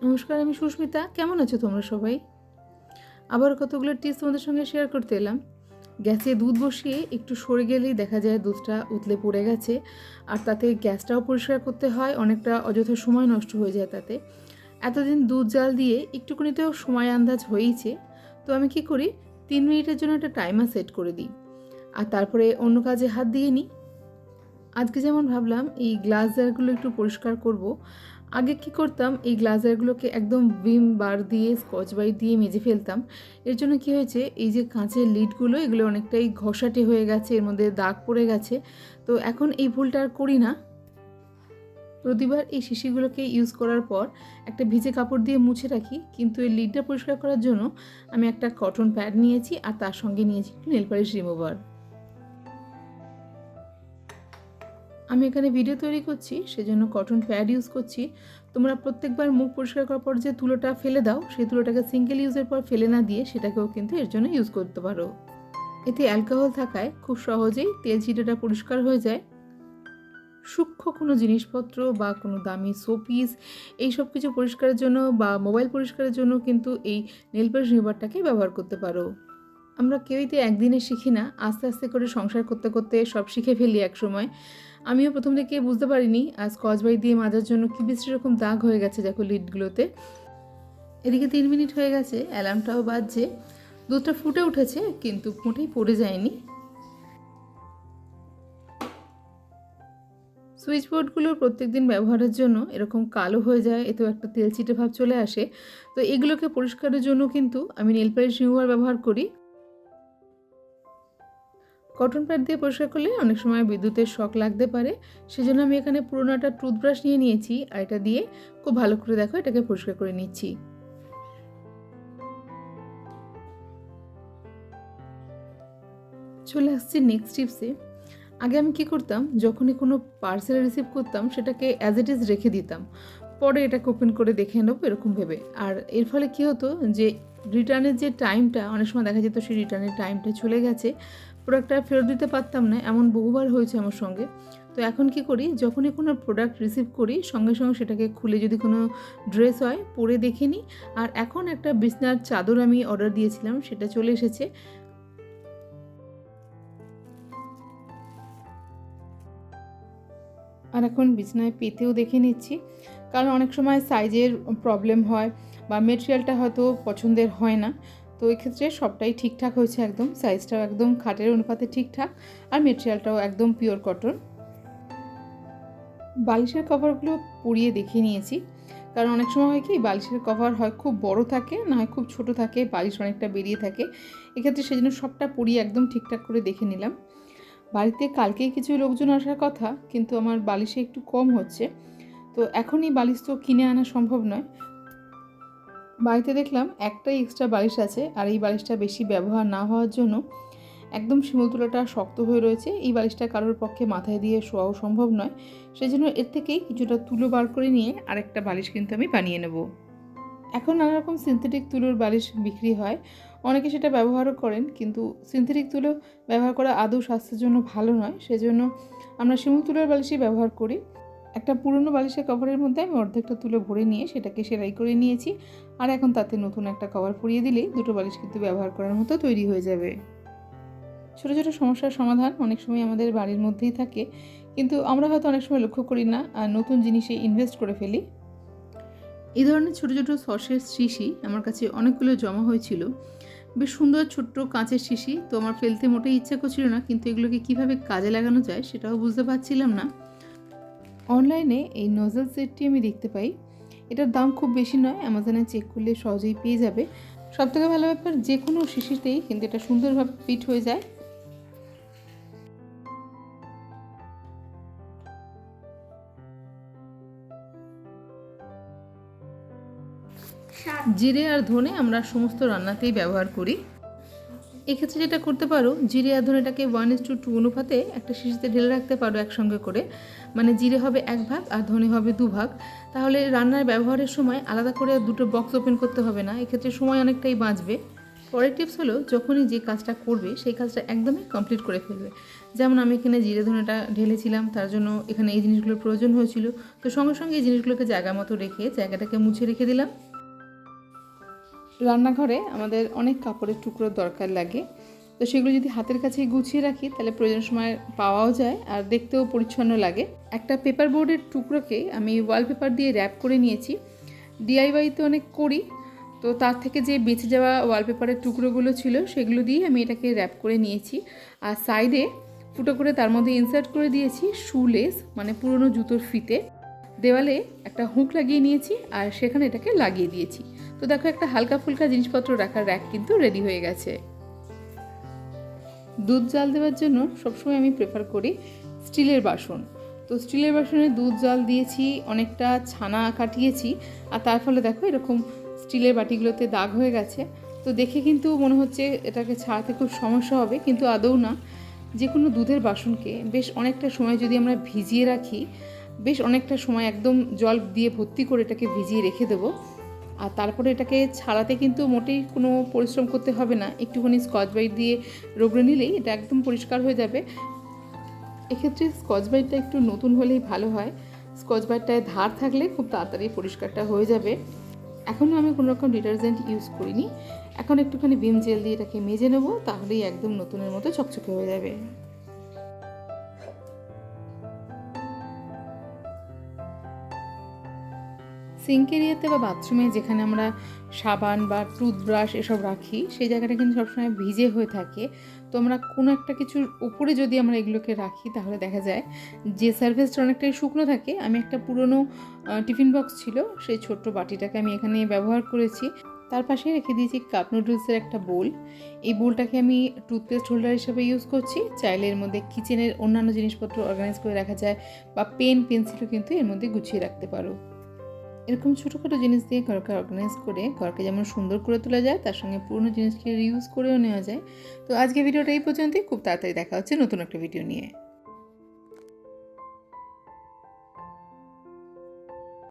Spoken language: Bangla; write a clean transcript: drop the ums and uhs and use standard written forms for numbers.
নমস্কার, আমি সুস্মিতা। কেমন আছো তোমরা সবাই? আবার কতগুলো টিপস তোমাদের সঙ্গে শেয়ার করতে এলাম। গ্যাসে দুধ বসিয়ে একটু সরে গেলেই দেখা যায় দুধটা উতলে পড়ে গেছে, আর তাতে গ্যাসটাও পরিষ্কার করতে হয়, অনেকটা অযথা সময় নষ্ট হয়ে যায় তাতে। এতদিন দুধ জাল দিয়ে একটুখানিতেও সময় আন্দাজ হয়েইছে, তো আমি কি করি, 3 মিনিটের জন্য একটা টাইমার সেট করে দিই, আর তারপরে অন্য কাজে হাত দিয়ে নিই। আজকে যেমন ভাবলাম এই গ্লাস জারগুলো একটু পরিষ্কার করব। আগে কি করতাম, এই গ্লাস জারগুলোকে একদম ভিম বার দিয়ে স্কচ ব্রাইট দিয়ে মেজে ফেলতাম। এর জন্য কি হয়েছে, এই যে কাঁচের লিডগুলো এগুলো অনেকটাই ঘষাটে হয়ে গেছে, এর মধ্যে দাগ পড়ে গেছে। তো এখন এই ভুলটা আর করি না। প্রতিবার এই শিশিগুলোকে ইউজ করার পর একটা ভিজে কাপড় দিয়ে মুছে রাখি, কিন্তু এই লিডটা পরিষ্কার করার জন্য আমি একটা কটন প্যাড নিয়েছি, আর তার সঙ্গে নিয়েছি একটু নেল পালিশ রিমুভার। আমি এখানে ভিডিও তৈরি করছি, সেজন্য কটন প্যাড ইউজ করছি। তোমরা প্রত্যেকবার মুখ পরিষ্কার করার পর যে তুলোটা ফেলে দাও, সেই তুলোটাকে সিঙ্গেল ইউজের পর ফেলে না দিয়ে সেটাকেও কিন্তু এর জন্য ইউজ করতে পারো। এতে অ্যালকোহল থাকায় খুব সহজেই তেল চিটেটা পরিষ্কার হয়ে যায়। সূক্ষ্ম কোনো জিনিসপত্র বা কোনো দামি শোপিস এইসব কিছু পরিষ্কারের জন্য বা মোবাইল পরিষ্কারের জন্য কিন্তু এই নেল পালিশ রিমুভারটাকে ব্যবহার করতে পারো। আমরা কেউই তো একদিনে শিখি না, আস্তে আস্তে করে সংসার করতে করতে সব শিখে ফেলি এক সময়। আমিও প্রথম থেকে বুঝতে পারিনি আর স্কচ ব্রাইট দিয়ে মাজার জন্য কি বেশি রকম দাগ হয়ে গেছে দেখো লিডগুলোতে। এদিকে 3 মিনিট হয়ে গেছে, অ্যালার্মটাও বাজছে, দুধটা ফুটে উঠেছে কিন্তু মোটেই পড়ে যায়নি। সুইচ বোর্ডগুলো প্রত্যেক দিন ব্যবহারের জন্য এরকম কালো হয়ে যায়, এতেও একটা তেলচিটে ভাব চলে আসে। তো এগুলোকে পরিষ্কারের জন্য কিন্তু আমি নেল পালিশ রিমুভার ব্যবহার করি। কটন প্যাড দিয়ে পরিষ্কার করলে অনেক সময় বিদ্যুতের শক লাগতে পারে, সেজন্য আমি এখানে পুরোনো একটা টুথব্রাশ নিয়ে নিয়েছি, আর এটা দিয়ে খুব ভালো করে দেখো এটাকে পরিষ্কার করে নিচ্ছি। চলে আসছি নেক্সট টিপসে। আগে আমি কি করতাম, যখনই কোনো পার্সেল রিসিভ করতাম সেটাকে অ্যাজ ইট ইজ রেখে দিতাম, পরে এটাকে ওপেন করে দেখে নেবো এরকম ভেবে। আর এর ফলে কি হতো যে রিটার্নের যে টাইমটা, অনেক সময় দেখা যেত সেই রিটার্নের টাইমটা চলে গেছে, প্রোডাক্টটা ফেরত দিতে পারতাম না, এমন বহুবার হয়েছে আমার সঙ্গে। তো এখন কি করি, যখনই কোনো প্রোডাক্ট রিসিভ করি সঙ্গে সঙ্গে সেটাকে খুলে যদি কোনো ড্রেস হয় পরে দেখে নিই। আর এখন একটা বিছনার চাদর আমি অর্ডার দিয়েছিলাম, সেটা চলে এসেছে। আর এখন বিছনায় পেতেও দেখে নিচ্ছি, কারণ অনেক সময় সাইজের প্রবলেম হয় বা মেটেরিয়ালটা হয়তো পছন্দের হয় না। তো এক্ষেত্রে সবটাই ঠিকঠাক হয়েছে, একদম সাইজটাও একদম খাটের অনুপাতে ঠিকঠাক, আর মেটেরিয়ালটাও একদম পিওর কটন। বালিশের কভারগুলো পুড়িয়ে দেখে নিয়েছি, কারণ অনেক সময় হয় কি, বালিশের কভার হয় খুব বড় থাকে, না হয় খুব ছোট থাকে, বালিশ অনেকটা বেরিয়ে থাকে। এক্ষেত্রে সেজন্য সবটা পুড়িয়ে একদম ঠিকঠাক করে দেখে নিলাম। বাড়িতে কালকেই কিছু লোকজন আসার কথা, কিন্তু আমার বালিশে একটু কম হচ্ছে, তো এখনই বালিশ তো কিনে আনা সম্ভব নয়। বাড়িতে দেখলাম একটাই এক্সট্রা বালিশ আছে, আর এই বালিশটা বেশি ব্যবহার না হওয়ার জন্য একদম শিমুলতুলাটা শক্ত হয়ে রয়েছে, এই বালিশটা কারোর পক্ষে মাথায় দিয়ে শোয়াও সম্ভব নয়। সেই জন্য এর থেকেই কিছুটা তুলো বার করে নিয়ে আরেকটা বালিশ কিন্তু আমি বানিয়ে নেব। এখন নানা রকম সিনথেটিক তুলোর বালিশ বিক্রি হয়, অনেকে সেটা ব্যবহারও করেন, কিন্তু সিনথেটিক তুলো ব্যবহার করা আদৌ স্বাস্থ্যের জন্য ভালো নয়, সেজন্য আমরা শিমুল তুলোর বালিশই ব্যবহার করি। একটা পুরনো বালিশের কভারের মধ্যে আমি অর্ধেকটা তুলো ভরে নিয়ে সেটাকে সেলাই করে নিয়েছি, আর এখন তাতে নতুন একটা কভার পরিয়ে দিলেই দুটো বালিশ কিন্তু ব্যবহার করার মতো তৈরি হয়ে যাবে। ছোটো ছোটো সমস্যার সমাধান অনেক সময় আমাদের বাড়ির মধ্যেই থাকে, কিন্তু আমরা হয়তো অনেক সময় লক্ষ্য করি না আর নতুন জিনিসে ইনভেস্ট করে ফেলি। এই ধরনের ছোটো ছোটো সসের শিশি আমার কাছে অনেকগুলো জমা হয়েছিল, বেশ সুন্দর ছোট্ট কাঁচের শিশি। তো আমার ফেলতে মোটেই ইচ্ছা করছিল না, কিন্তু এগুলোকে কিভাবে কাজে লাগানো যায় সেটাও বুঝতে পারছিলাম না। অনলাইনে এই নজল সেটটি আমি দেখতে পাই, এটার দাম খুব বেশি নয়, অ্যামাজনে চেক করলে সহজেই পেয়ে যাবে। সবথেকে ভালো ব্যাপার, যে কোনো শিশিতেই কিন্তু এটা সুন্দরভাবে ফিট হয়ে যায়। জিরে আর ধনে আমরা সমস্ত রান্নাতেই ব্যবহার করি। এক্ষেত্রে যেটা করতে পারো, জিরে আর ধনেটাকে 1:2 অনুপাতে একটা শিশিতে ঢেলে রাখতে পারো একসঙ্গে করে, মানে জিরে হবে 1 ভাগ আর ধনে হবে 2 ভাগ। তাহলে রান্নার ব্যবহারের সময় আলাদা করে দুটো বক্স ওপেন করতে হবে না, এক্ষেত্রে সময় অনেকটাই বাঁচবে। পরের টিপস হলো, যখনই যে কাজটা করবে সেই কাজটা একদমই কমপ্লিট করে ফেলবে, যেমন আমি এখানে জিরে ধনেটা ঢেলেছিলাম, তার জন্য এখানে এই জিনিসগুলোর প্রয়োজন হয়েছিল। তো সঙ্গে সঙ্গে এই জিনিসগুলোকে জায়গা মতো রেখে জায়গাটাকে মুছে রেখে দিলাম। রান্নাঘরে আমাদের অনেক কাপড়ের টুকরোর দরকার লাগে, তো সেগুলো যদি হাতের কাছে গুছিয়ে রাখি তাহলে প্রয়োজন সময় পাওয়াও যায় আর দেখতেও পরিচ্ছন্ন লাগে। একটা পেপার বোর্ডের টুকরোকে আমি ওয়ালপেপার দিয়ে র্যাপ করে নিয়েছি। ডিআইওয়াইতে অনেক করি, তো তার থেকে যে বেঁচে যাওয়া ওয়ালপেপারের টুকরোগুলো ছিল সেগুলো দিয়ে আমি এটাকে র্যাপ করে নিয়েছি। আর সাইডে ফুটো করে তার মধ্যে ইনসার্ট করে দিয়েছি শুলেস, মানে পুরনো জুতোর ফিতে। দেওয়ালে একটা হুক লাগিয়ে নিয়েছি আর সেখানে এটাকে লাগিয়ে দিয়েছি। তো দেখো, একটা হালকা ফুলকা জিনিসপত্র রাখার র্যাক কিন্তু রেডি হয়ে গেছে। দুধ জাল দেওয়ার জন্য সবসময় আমি প্রেফার করি স্টিলের বাসন। তো স্টিলের বাসনে দুধ জাল দিয়েছি, অনেকটা ছানা কাটিয়েছি, আর তার ফলে দেখো এরকম স্টিলের বাটিগুলোতে দাগ হয়ে গেছে। তো দেখে কিন্তু মনে হচ্ছে এটাকে ছাড়াতে খুব সমস্যা হবে, কিন্তু আদৌ না। যে কোনো দুধের বাসনকে বেশ অনেকটা সময় যদি আমরা ভিজিয়ে রাখি, বেশ অনেকটা সময় একদম জল দিয়ে ভর্তি করে এটাকে ভিজিয়ে রেখে দেবো, আর তারপরে এটাকে ছাড়াতে কিন্তু মোটেই কোনো পরিশ্রম করতে হবে না। একটুখানি স্কচ ব্রাইট দিয়ে রগড়ে নিলেই এটা একদম পরিষ্কার হয়ে যাবে। এক্ষেত্রে স্কচ ব্রাইটটা একটু নতুন হলেই ভালো হয়। স্কচ ব্রাইটটায় ধার থাকলে খুব তাড়াতাড়ি পরিষ্কারটা হয়ে যাবে। এখনও আমি কোনো রকম ডিটারজেন্ট ইউজ করিনি, এখন একটুখানি ভিম জেল দিয়ে এটাকে মেজে নেবো, তাহলেই একদম নতুনের মতো চকচকে হয়ে যাবে। সিঙ্ক এরিয়াতে বা বাথরুমে যেখানে আমরা সাবান বা টুথব্রাশ এসব রাখি, সেই জায়গাটা কিন্তু সবসময় ভিজে হয়ে থাকে। তো আমরা কোনো একটা কিছুর উপরে যদি আমরা এগুলোকে রাখি তাহলে দেখা যায় যে সারফেসটা অনেকটাই শুকনো থাকে। আমি একটা পুরনো টিফিন বক্স ছিল, সেই ছোট্ট বাটিটাকে আমি এখানে ব্যবহার করেছি। তার পাশে রেখে দিয়েছি কাপ নুডলসের একটা বোল। এই বোলটাকে আমি টুথপেস্ট হোল্ডার হিসেবে ইউজ করছি। চাইলে এর মধ্যে কিচেনের অন্যান্য জিনিসপত্র অর্গানাইজ করে রাখা যায়, বা পেন পেন্সিলও কিন্তু এর মধ্যে গুছিয়ে রাখতে পারো। এরকম ছোটোখাটো জিনিস দিয়ে ঘরকে অর্গানাইজ করে ঘরকে যেমন সুন্দর করে তোলা যায়, তার সঙ্গে পুরনো জিনিসকে রিউজ করেও নেওয়া যায়। তো আজকে ভিডিওটা এই পর্যন্তই। খুব তাড়াতাড়ি দেখা হচ্ছে নতুন একটা ভিডিও নিয়ে।